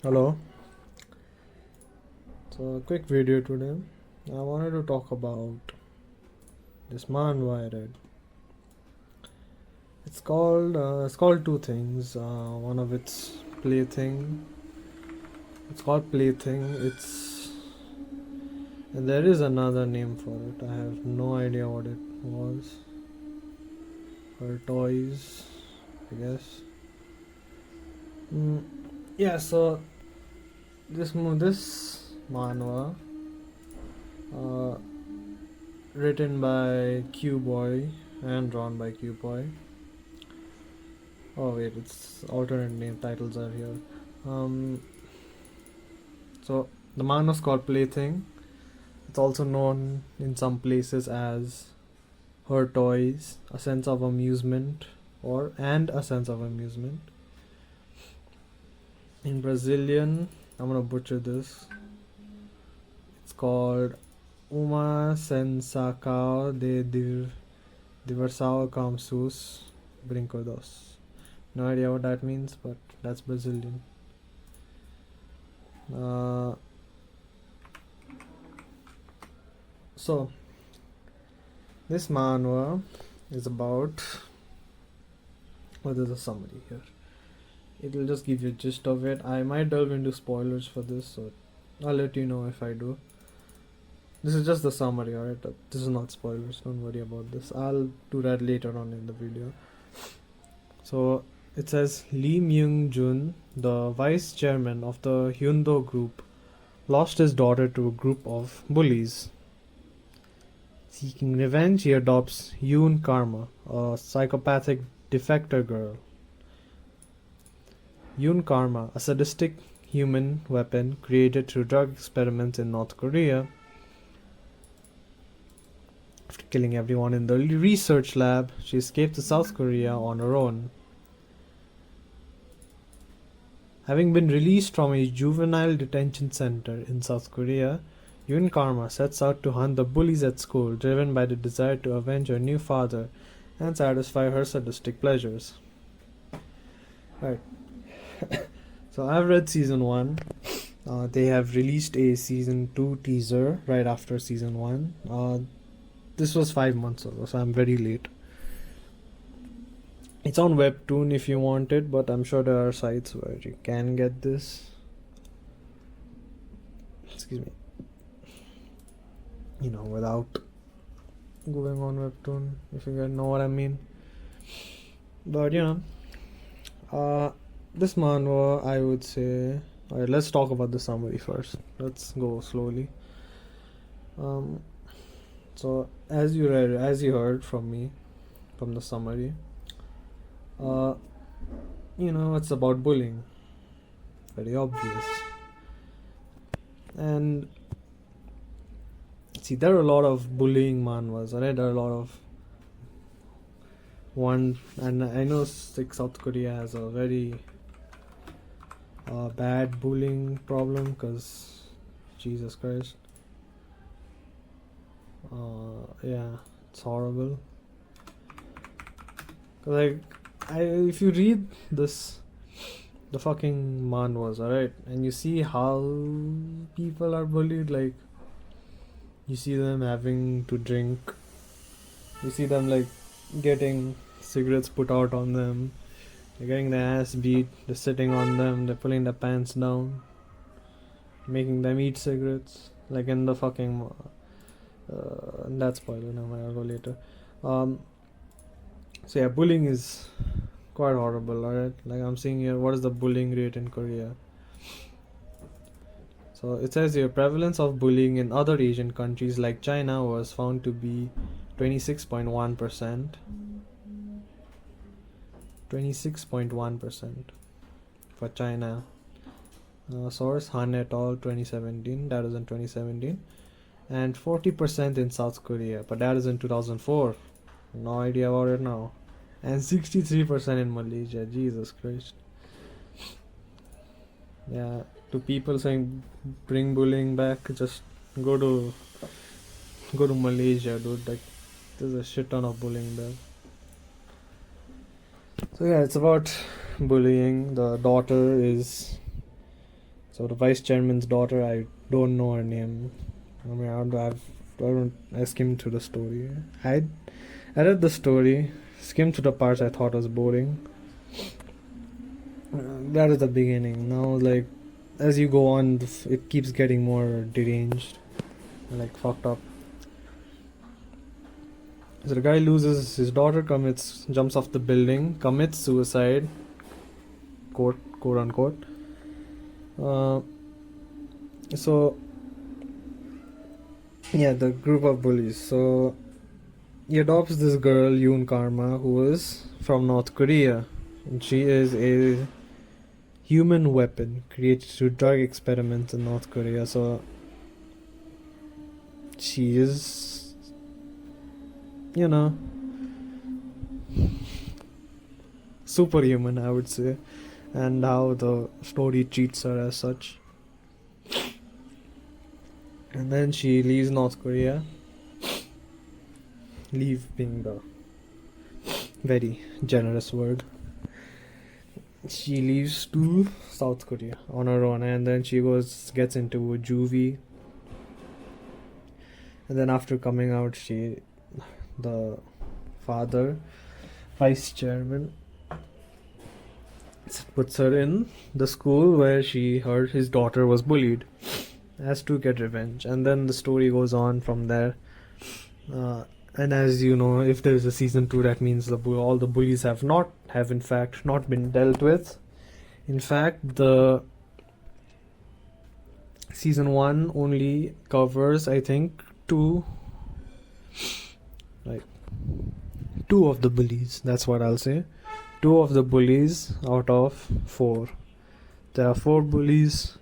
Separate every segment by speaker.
Speaker 1: Hello. So, a quick video today. I wanted to talk about this manhwa I read. It's called two things. One of it's Plaything. It's called Plaything. And there is another name for it. I have no idea what it was. Her toys, I guess. Yeah. So this manhwa, uh, written by Q Boy and drawn by Q Boy. Oh wait, it's alternate name titles are here. So the manhwa is called Plaything. It's also known in some places as Her Toys, a sense of amusement, and a sense of amusement. In Brazilian, I'm gonna butcher this. It's called Uma Sensacal de Diversão com seus brinquedos. No idea what that means, but that's Brazilian. So this manhwa is about. Well, there's a summary here. It'll just give you a gist of it. I might delve into spoilers for this, so I'll let you know if I do. This is just the summary, alright? This is not spoilers, don't worry about this. I'll do that later on in the video. So it says Lee Myung-jun, the vice chairman of the Hyundo group, lost his daughter to a group of bullies. Seeking revenge, he adopts Yoon Karma, a psychopathic defector girl. Yoon Karma, a sadistic human weapon created through drug experiments in North Korea. After killing everyone in the research lab, she escaped to South Korea on her own. Having been released from a juvenile detention center in South Korea, Yoon Karma sets out to hunt the bullies at school, driven by the desire to avenge her new father and satisfy her sadistic pleasures. Right. So I've read season 1. They have released a season 2 teaser right after season 1. This was 5 months ago, so I'm very late. It's on Webtoon if you want it, but I'm sure there are sites where you can get this. Excuse me. Without going on Webtoon, if you guys know what I mean. But this manhwa, I would say. Alright, let's talk about the summary first. Let's go slowly. So as you heard from me, from the summary, it's about bullying. Very obvious. And see, there are a lot of bullying manhwas, right? There are a lot of one, and I know South Korea has a very bad bullying problem, because Jesus Christ, yeah, it's horrible. If you read the fucking manhwas, alright, and you see how people are bullied, like you see them having to drink, you see them getting cigarettes put out on them, they're getting their ass beat, they're sitting on them, they're pulling their pants down, making them eat cigarettes, like in the fucking that's spoiler, no, I'll go later. So yeah, bullying is quite horrible, alright? Like I'm seeing here, what is the bullying rate in Korea? So it says here, prevalence of bullying in other Asian countries like China was found to be 26.1%. 26.1% for China. Source Han et al. 2017. That is in 2017. And 40% in South Korea, but that is in 2004. No idea about it now. And 63% in Malaysia. Jesus Christ. Yeah, to people saying bring bullying back, just go to Malaysia, dude. Like, there's a shit ton of bullying there. So yeah, it's about bullying. The daughter is so the vice chairman's daughter. I don't know her name. I mean, I skimmed through the story. I read the story, skimmed through the parts I thought was boring. That is the beginning. Now, like, as you go on, it keeps getting more deranged, like fucked up. So the guy loses his daughter, jumps off the building, commits suicide, quote unquote. So yeah, the group of bullies. So he adopts this girl, Yoon Karma, who is from North Korea. And she is a human weapon created through drug experiments in North Korea. So she is, you know, superhuman, I would say. And how the story treats her as such. And then she leaves North Korea. Leave being the very generous word. She leaves to South Korea on her own, and then she gets into juvie. And then after coming out, the father, vice chairman, puts her in the school where she heard his daughter was bullied, as to get revenge. And then the story goes on from there. And as you know, if there is a season 2, that means all the bullies have in fact not been dealt with. In fact, the season 1 only covers, I think, two of the bullies. That's what I'll say. 2 of the bullies out of 4. There are 4 bullies.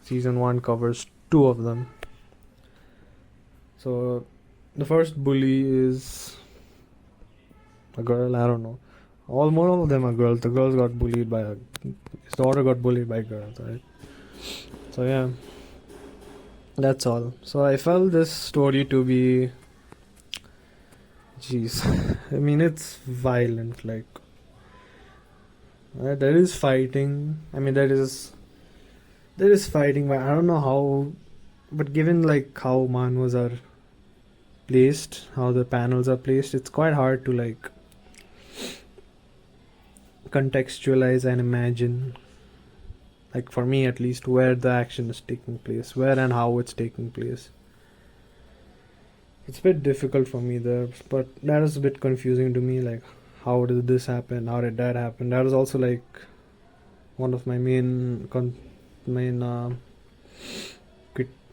Speaker 1: Season 1 covers 2 of them. So the first bully is a girl. I don't know. All of them are girls. The girls got bullied by his daughter got bullied by girls, right? So yeah, that's all. So I felt this story to be, I mean, it's violent. Like, there is fighting. I mean, there is fighting, but I don't know how. But given like how manhwas are placed, how the panels are placed, it's quite hard to like contextualize and imagine, like for me at least, where the action is taking place, where and how it's taking place. It's a bit difficult for me there, but that is a bit confusing to me, like how did this happen, how did that happen. That is also like one of my main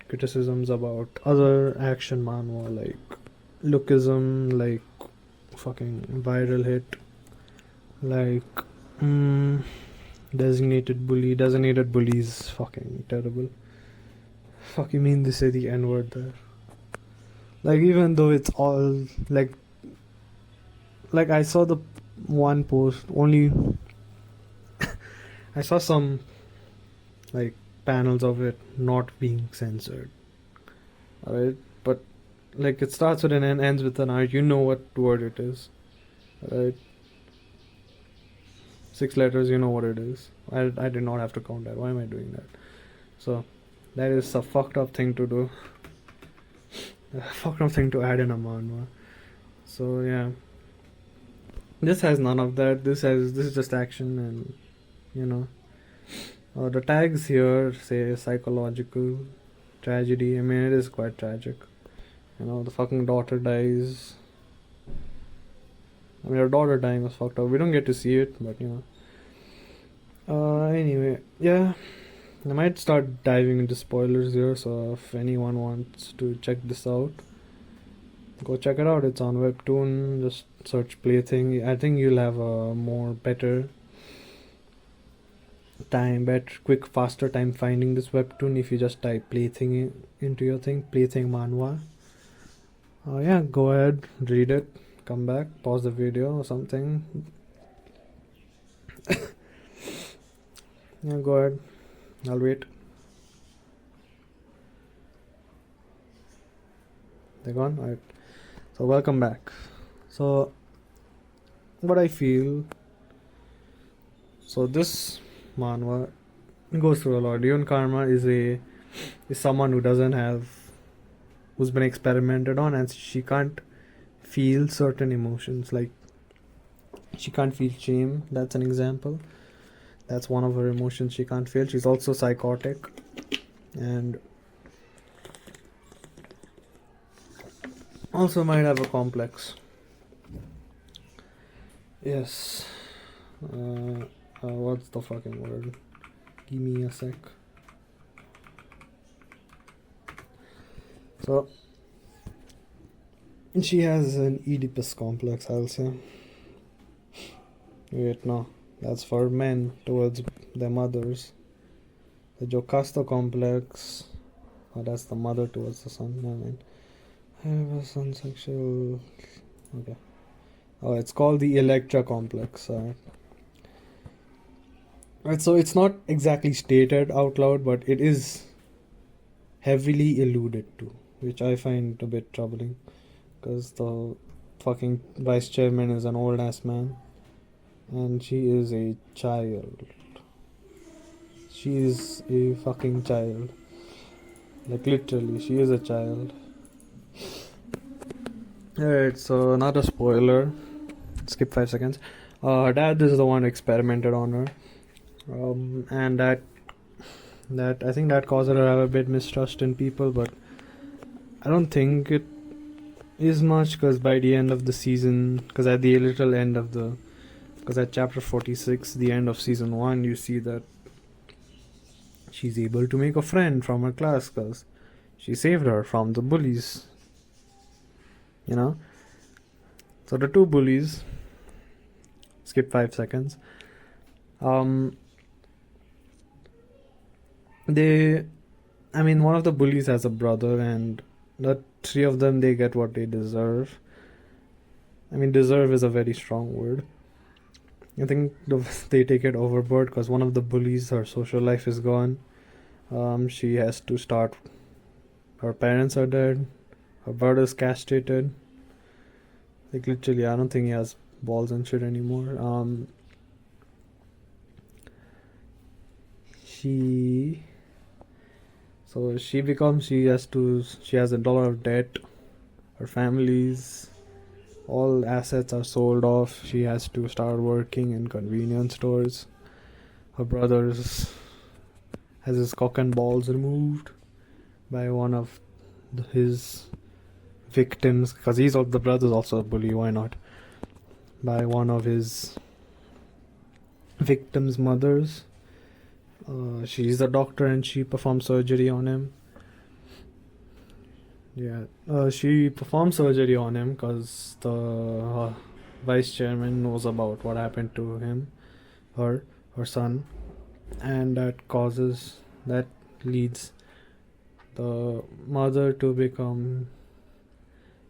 Speaker 1: criticisms about other action manhwa, like lookism, like fucking viral hit, like designated bully is fucking terrible. Fuck, you mean they say the n-word there? Like, even though it's all like I saw the one post only. I saw some like panels of it not being censored. Alright, but like it starts with an N, ends with an R. You know what word it is, right? 6 letters. You know what it is. I did not have to count that. Why am I doing that? So that is a fucked up thing to do. A fucked up thing to add in a manhwa. So yeah, this has none of that. This is just action, and you know. The tags here say psychological tragedy. I mean, it is quite tragic. You know, the fucking daughter dies. I mean, her daughter dying was fucked up. We don't get to see it, but you know. Anyway, yeah. I might start diving into spoilers here, so if anyone wants to check this out, go check it out. It's on Webtoon. Just search Plaything. I think you'll have a better, faster time finding this webtoon if you just type Plaything into your thing, Plaything manhwa. Yeah, go ahead, read it, come back, pause the video or something. Yeah, go ahead, I'll wait. They're gone? Alright. So welcome back. So what I feel So this manhwa goes through a lot. Yun Karma is someone who's been experimented on, and she can't feel certain emotions. Like she can't feel shame. That's an example. That's one of her emotions she can't feel. She's also psychotic, and also might have a complex. Yes. What's the fucking word? Give me a sec. So, she has an Oedipus complex, I'll say. Wait, no. That's for men towards their mothers. The Jocasta complex. Oh, that's the mother towards the son. No, I mean, I have a son sexual. Okay. Oh, it's called the Electra complex. Right, so it's not exactly stated out loud, but it is heavily alluded to, which I find a bit troubling, because the fucking vice chairman is an old ass man, and she is a child. She is a fucking child. Like literally, she is a child. Alright, so not a spoiler. Skip 5 seconds. Her dad is the one who experimented on her, and that I think that caused her to have a bit mistrust in people, but I don't think it is much, because by the end of the season, because at the literal end of the, because at chapter 46, the end of season 1, you see that she's able to make a friend from her class because she saved her from the bullies. You know? So the two bullies, skip 5 seconds, one of the bullies has a brother, and the three of them, they get what they deserve. I mean, deserve is a very strong word. I think they take it overboard, because one of the bullies, her social life is gone. She has to start. Her parents are dead. Her brother's castrated. Like literally, I don't think he has balls and shit anymore. She has a dollar of debt. Her family's all assets are sold off. She has to start working in convenience stores. Her brother's has his cock and balls removed by one of his victims, because the brother's also a bully, why not? By one of his victims' mothers. She's a doctor and she performs surgery on him. Yeah, she performed surgery on him because the vice chairman knows about what happened to him, her son, and that leads the mother to become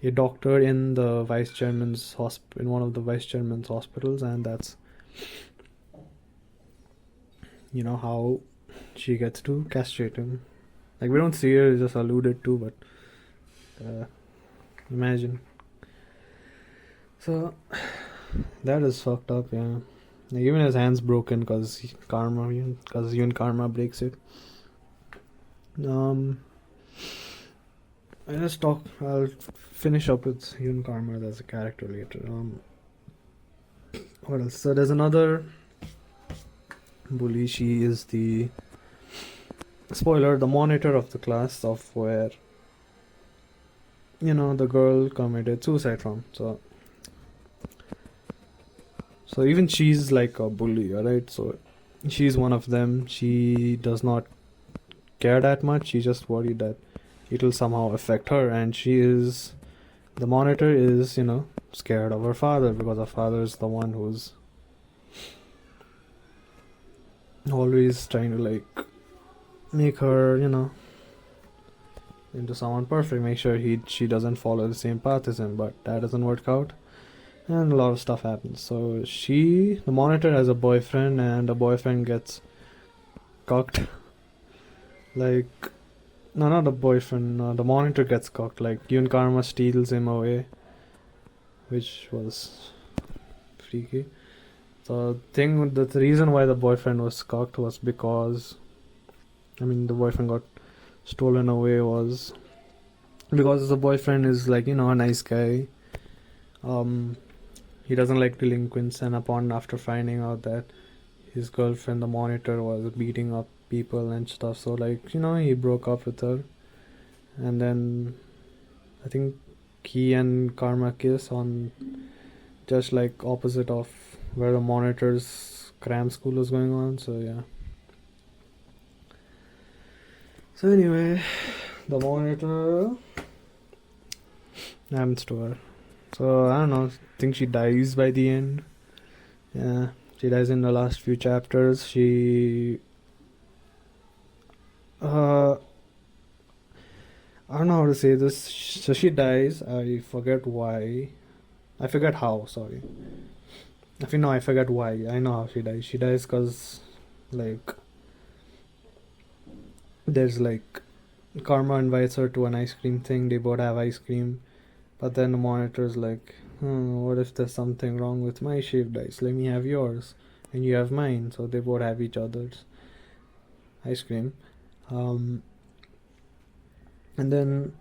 Speaker 1: a doctor in the vice chairman's in one of the vice chairman's hospitals, and that's how she gets to castrate him. Like, we don't see her, it's just alluded to, but imagine. So that is fucked up, yeah. Like, even his hand's broken because Yun Karma breaks it. I'll finish up with Yun Karma as a character later. What else? So there's another bully. She is the monitor of the class, of where the girl committed suicide from. So even she's like a bully, alright? So she's one of them. She does not care that much. She's just worried that it'll somehow affect her, and the monitor is, scared of her father, because her father is the one who's always trying to, like, make her, into someone perfect, make sure she doesn't follow the same path as him, but that doesn't work out, and a lot of stuff happens. So the monitor has a boyfriend, and the boyfriend gets cucked. Like, no, not the boyfriend, no, the monitor gets cucked. Like, Yun Karma steals him away, which was freaky. The reason why the boyfriend was cucked was because, the boyfriend got stolen away was because the boyfriend is like, a nice guy. He doesn't like delinquents, and after finding out that his girlfriend, the monitor, was beating up people and stuff, so like, he broke up with her. And then I think he and Karma kiss on just like opposite of where the monitor's cram school was going on. So yeah. So anyway, the monitor happens to her. So I don't know. I think she dies by the end. Yeah, she dies in the last few chapters. I don't know how to say this. So she dies. I forget why. I forget how. Sorry. I forget why. I know how she dies. She dies because, like, there's like Karma invites her to an ice cream thing. They both have ice cream, but then the monitor's like, what if there's something wrong with my shaved ice? Let me have yours, and you have mine. So they both have each other's ice cream. And then,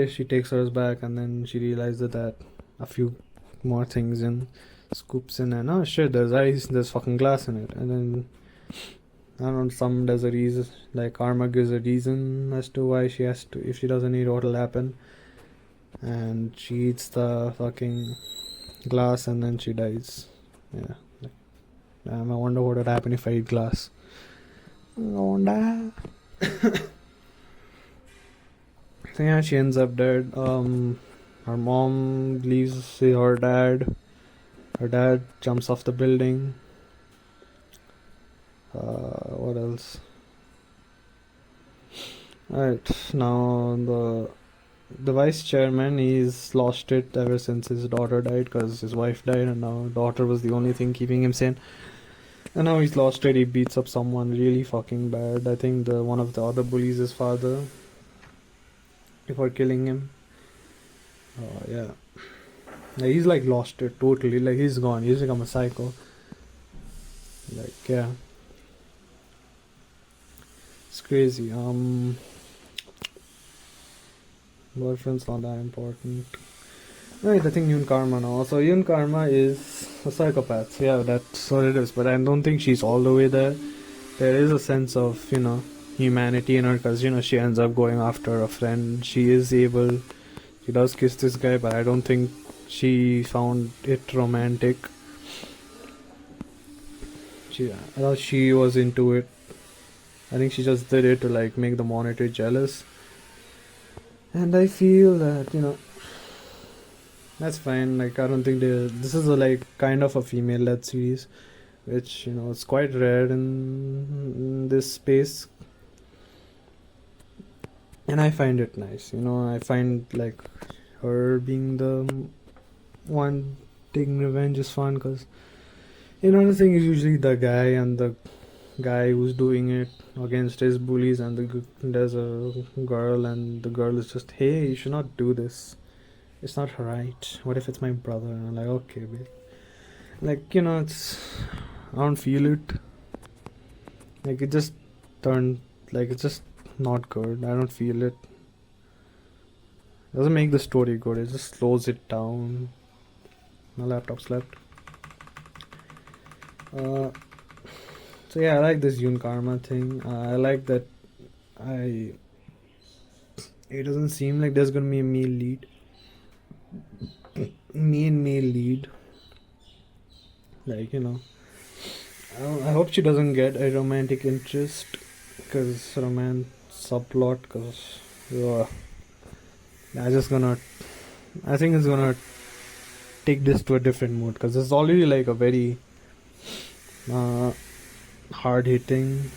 Speaker 1: she takes hers back, and then she realizes that a few more things in scoops in, and oh shit, there's ice, there's fucking glass in it. And then, I don't know, there's a reason, like Karma gives a reason as to why she has to, if she doesn't eat, what'll happen. And she eats the fucking glass, and then she dies. Yeah. I wonder what would happen if I eat glass. I wonder. So yeah, she ends up dead. Her mom leaves her dad. Her dad jumps off the building. What else? Alright, now the vice chairman, he's lost it ever since his daughter died, because his wife died, and now daughter was the only thing keeping him sane. And now he's lost it. He beats up someone really fucking bad. I think one of the other bullies his father before killing him. Yeah. He's like lost it totally. Like he's gone. He's become a psycho. Like yeah. It's crazy. Boyfriend's not that important. Right, I think Yun Karma now. So Yun Karma is a psychopath. Yeah, that's what it is. But I don't think she's all the way there. There is a sense of, humanity in her, because, she ends up going after a friend. She does kiss this guy, but I don't think she found it romantic. I thought she was into it. I think she just did it to like make the monitor jealous. And I feel that, that's fine. Like I don't think this is like kind of a female-led series, which it's quite rare in this space. And I find it nice. I find like her being the one taking revenge is fun, because the thing is usually the guy, and the guy who's doing it against his bullies, and there's a girl, and the girl is just, hey, you should not do this. It's not right. What if it's my brother? And I'm like, okay, babe. Like, I don't feel it. Like, it just turned, like, it's just not good. I don't feel it. Doesn't make the story good. It just slows it down. My laptop slept. So yeah, I like this Yun Karma thing. I like that it doesn't seem like there's gonna be a male lead. Male lead. Like, I hope she doesn't get a romantic interest, because romance subplot, because I think it's gonna take this to a different mood, because it's already like a very hard hitting.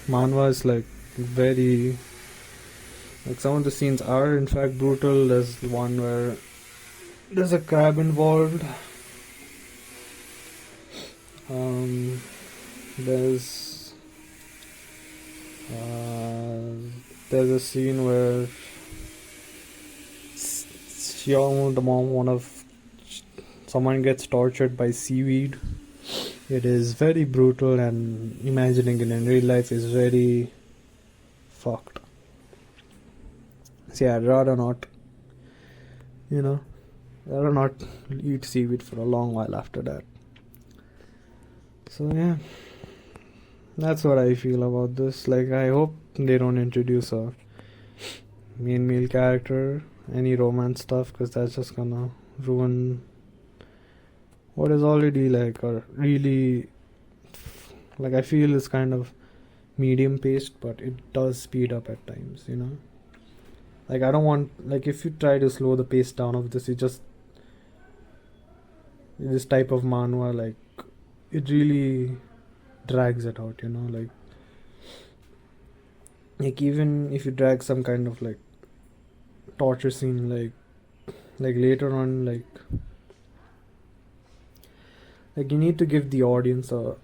Speaker 1: Manhwa is like very, like some of the scenes are in fact brutal. There's one where there's a crab involved. There's a scene where someone gets tortured by seaweed. It is very brutal, and imagining it in real life is very fucked. See, I'd rather not, you know, I'd rather not eat seaweed for a long while after that. So yeah, that's what I feel about this. Like, I hope they don't introduce a main male character, any romance stuff, because that's just gonna ruin what is already like a really, like, I feel it's kind of medium paced, but it does speed up at times, you know. Like, I don't want, like, if you try to slow the pace down of this, it just, this type of manhwa, like, it really drags it out, you know. Like even if you drag some kind of like torture scene, like later on, like you need to give the audience a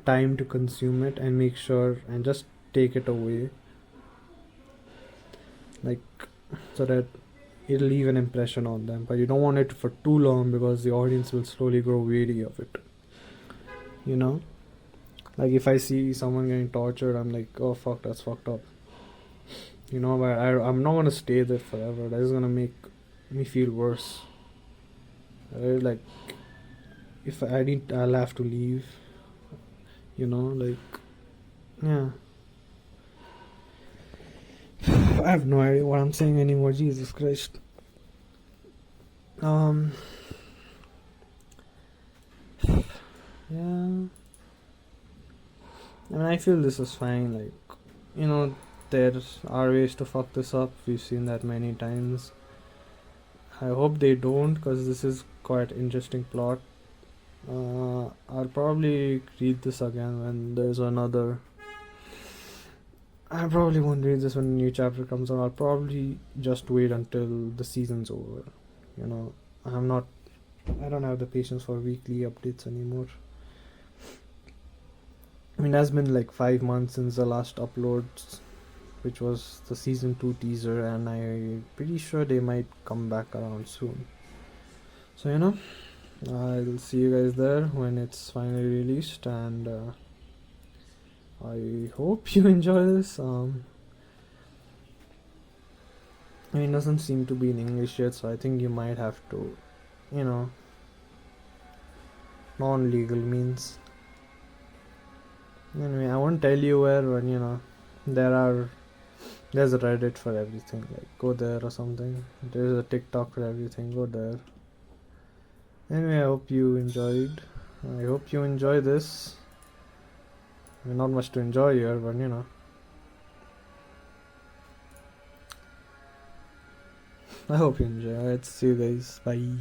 Speaker 1: time to consume it and make sure and just take it away, like, so that it'll leave an impression on them. But you don't want it for too long, because the audience will slowly grow weary of it, you know. Like, if I see someone getting tortured, I'm like, oh fuck, that's fucked up, you know. But I'm not gonna stay there forever. That is gonna make me feel worse. Like, if I'll have to leave, you know. Like, yeah. I have no idea what I'm saying anymore. Jesus Christ. Yeah. I mean, I feel this is fine. Like, you know, there are ways to fuck this up. We've seen that many times. I hope they don't, because this is quite interesting plot. I'll probably read this again when there's another. I probably won't read this when a new chapter comes out. I'll probably just wait until the season's over. You know, I don't have the patience for weekly updates anymore. I mean, it has been like 5 months since the last upload, which was the season 2 teaser, and I'm pretty sure they might come back around soon. So, you know, I'll see you guys there when it's finally released, and I hope you enjoy this. I mean, it doesn't seem to be in English yet, so I think you might have to, you know, non-legal means. Anyway, I won't tell you where, but you know, there's a Reddit for everything. Like, go there or something. There's a TikTok for everything. Go there. Anyway, I hope you enjoyed. I hope you enjoy this. I mean, not much to enjoy here, but you know. I hope you enjoy. Alright, see you guys. Bye.